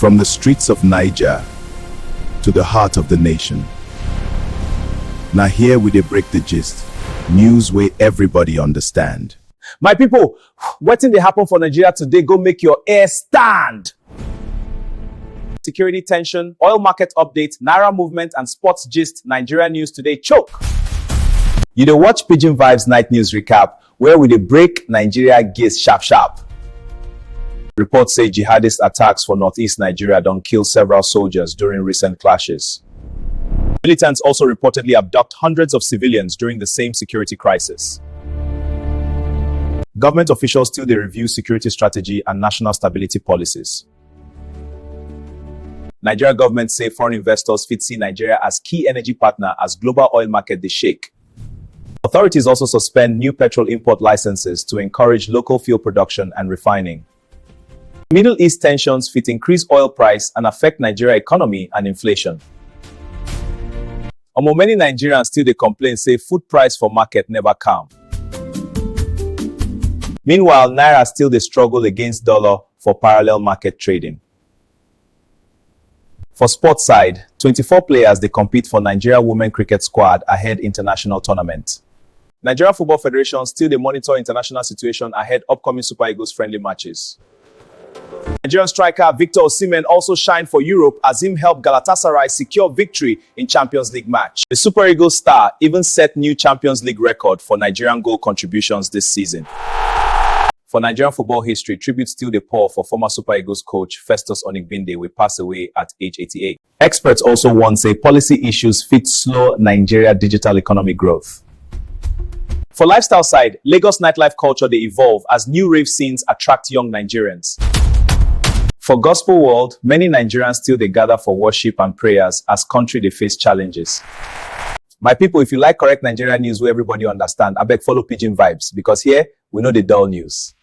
From the streets of Naija to the heart of the nation. Now here we dey break the gist. News where everybody understand. My people, wetin dey happen for Nigeria today go make your hair stand. Security tension, oil market update, Naira movement and sports gist, Nigeria news today choke. You dey watch Pidgin Vibez night news recap where we dey break Nigeria gist sharp. Reports say jihadist attacks for northeast Nigeria don kill several soldiers during recent clashes. Militants also reportedly abduct hundreds of civilians during the same security crisis. Government officials still dey review security strategy and national stability policies. Nigeria government say foreign investors fit see Nigeria as key energy partner as global oil market dey shake. Authorities also suspend new petrol import licenses to encourage local fuel production and refining. Middle East tensions fit increase oil price and affect Nigeria economy and inflation. Many Nigerians still dey complain say food price for market never calm. Meanwhile, Naira still dey struggle against dollar for parallel market trading. For sports side, 24 players dey compete for Nigeria women cricket squad ahead international tournament. Nigeria Football Federation still dey monitor international situation ahead upcoming Super Eagles friendly matches. Nigerian striker Victor Osimhen also shined for Europe as him helped Galatasaray secure victory in Champions League match. The Super Eagles star even set new Champions League record for Nigerian goal contributions this season. For Nigerian football history, tribute still dey pour for former Super Eagles coach Festus Onigbinde, who passed away at age 88. Experts also warn say policy issues fit slow Nigeria digital economic growth. For lifestyle side, Lagos nightlife culture dey evolve as new rave scenes attract young Nigerians. For gospel world, many Nigerians still dey gather for worship and prayers as country dey face challenges. My people, if you like correct Nigeria news where everybody understand, abeg follow Pidgin Vibez because here we know the dull news.